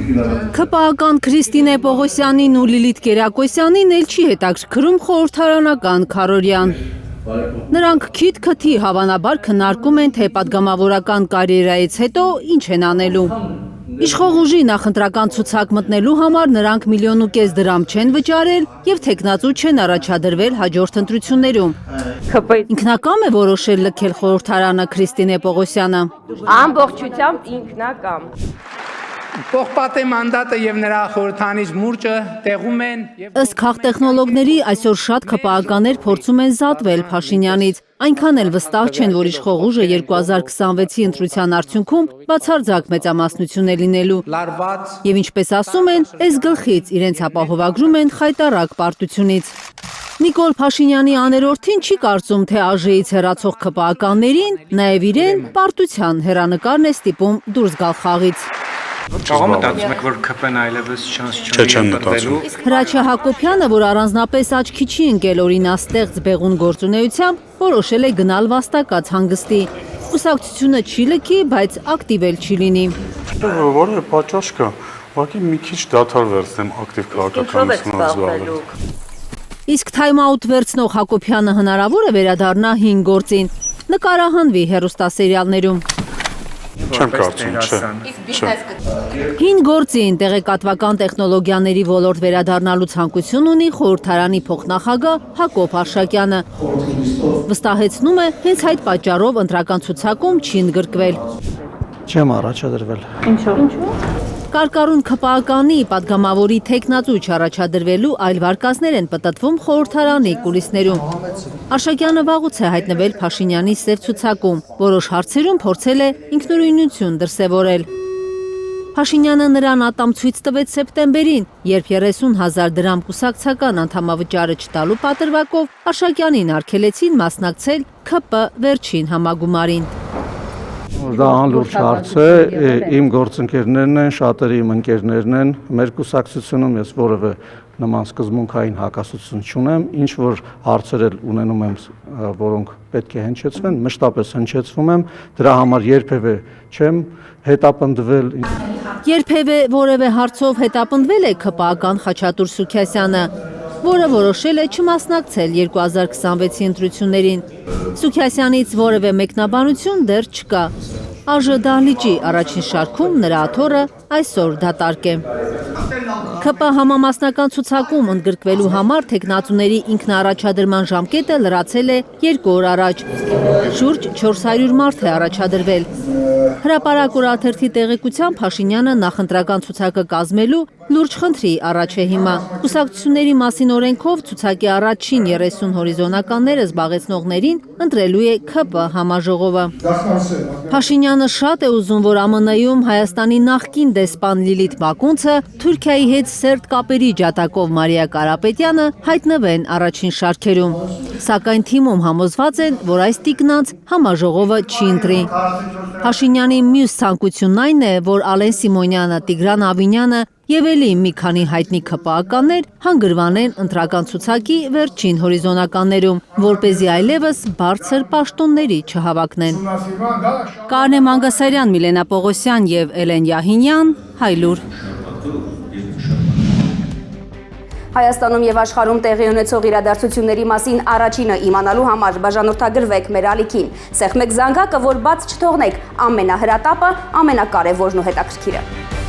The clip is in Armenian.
ՔՊԱ-ական Քրիստինե Պողոսյանին ու Լիլիթ Կերակոսյանին էլ չի հետաքրքրում խորհրդարանական քարոզյան։ Նրանք քիթ-քթի հավանաբար քննարկում են, թե պատգամավորական կարիերայից հետո ինչ են անելու։ Իշխող ուժի նախընտրական ցուցակ մտնելու համար նրանք 1,5 միլիոն դրամ չեն վճարել և թեկնածու չեն առաջադրվել հաջորդ ընտրություններում։ Ինքնակամ է որոշել լքել խորհրդարանը Քրիստինե Պողոսյանը։ Ամբողջությամբ ինքնակամ։ Պողպատե մանդատը և նրա խորհրդանից մուրճը տեղում են։ Ըստ քաղտեխնոլոգների այսօր շատ ՔՊԱ-ականներ փորձում են զատվել Փաշինյանից, այնքան էլ վստահ չեն, որ իշխող ուժը 2026-ի ընտրության արդյունքում բացարձակ մեծամասնություն է լինելու։ Եվ ինչպես ասում են, այս գլխից իրենց ապահովագրում են խայտառակ պարտությունից։ Նիկոլ Փաշինյանի աներորդին չի կարծում, թե ԱԺ-ից հեռացող ՔՊԱ-ականներին, նաև իրեն պարտության հեռանկարն է ստիպում դուրս գալ խաղից։ Կարող մտածում եք, որ ՔՊ-ն այլևս չանց չունի ընտրվելու։ Հրաչյա Հակոբյանը, որ առանձնապես աչքի չի ընկել օրինաստեղծ Բեղուն գործունեությամբ, որոշել է գնալ վաստակած հանգստի։ Կուսակցությունը չի լքի, բայց ակտիվ էլ չի լինի։ Որևէ պատճառ կա, ուղղակի մի քիչ դադար վերցնեմ ակտիվ քաղաքականությունով զբաղվել։ Իսկ թայմ-աութ վերցնող Հակոբյանը հնարավոր է վերադառնա հին գործին, նկարահանվի հեռուստասերիալներում։ Չեմ կարծում, չէ։ Հին գործին տեղեկատվական տեխնոլոգիաների ոլորտ վերադառնալու ցանկություն ունի խորհրդարանի փոխնախագահ Հակոբ Արշակյանը։ Վստահեցնում է, հենց այդ պատճառով ընտրական ցուցակում չի ընդգրկվել։ Չեմ առաջադրվել։ Ինչու՞։ Կարկառուն ՔՊԱ-ականի պատգամավորի թեկնածու չառաջադրվելու այլ վարկածներ են պտտվում խորհրդարանի կուլիսներում։ Արշակյանը վաղուց է հայտնվել Փաշինյանի սև ցուցակում, որոշ հարցերում փորձել է ինքնուրույնություն դրսևորել։ Փաշինյանը նրան ատամ ցույց տվեց սեպտեմբերին, երբ 30,000 դրամ կուսակցական անդամավճարը չտալու պատրվակով Արշակյանին արգելեցին մասնակցել ՔՊ վերջին համագումարին։ Դա անլուրջ հարց է, իմ գործընկերներն են, շատերը իմ ընկերներն են, մեր կուսակցությունում ես որևէ նման սկզբունքային հակասություն չունեմ, ինչ որ հարցեր էլ ունենում եմ, որոնք պետք է հնչեցվեն, մշտապես հնչեցվում եմ, դրա համար երբևէ չեմ հետապնդվել։ Երբևէ որևէ հարցով հետապնդվել է ՔՊԱ-ական Խաչատուր Սուքիասյանը, որը որոշել է չմասնակցել 2026-ի ընտրություններին։ Սուքիասյանից որևէ մեկնաբանություն դեռ չկա։ ԱԺ դահլիճի առաջին շարքում նրա աթոռը այսօր դատարկ է։ ՔՊ համամասնական ցուցակում ընդգրկվելու համար թեկնածուների ինքնաառաջադրման ժամկետը լրացել է 2 օր առաջ։ Շուրջ 400 մարդ է առաջադրվել։ Հրապարակ օրաթերթի տեղեկությամբ Փաշինյանը նախընտրական ցուցակը կազմելու լուրջ խնդրի առաջ է հիմա։ Կուսակցությունների մասին օրենքով ցուցակի առաջին 30 հորիզոնականները զբաղեցնողներին ընտրելու է ՔՊ համաժողովը։ Փաշինյանը շատ է ուզում, որ ԱՄՆ-ում Հայաստանի նախկին դեսպան Լիլիթ Մակունցը, Թուրքիայի հետ սերտ կապերի ջատագով Մարիա Կարապետյանը հայտնվեն առաջին շարքերում։ Սակայն թիմում համոզված են, որ այս տիկնանց համաժողովը չի ընտրի։ Փաշինյանի մյուս ցանկությունն այն է, որ Ալեն Սիմոնյանը, Տիգրան Ավինյանը և էլի մի քանի հայտնի ՔՊԱ-ականներ հանգրվանեն ընտրական ցուցակի վերջին հորիզոնականներում, որպեսզի այլևս բարձր պաշտոնների չհավաքնեն։ Կարնե Մանգասարյան, Միլենա Պողոսյան և Էլեն Յահինյան, Հայլուր։ Հայաստանում եւ աշխարհում տեղի ունեցող իրադարձությունների մասին առաջինը իմանալու համար բաժանորդագրվեք մեր ալիքին։ Սեղմեք զանգակը, որ բաց չթողնեք ամենահրատապը, ամենակարևորն ու հետաքրքիրը։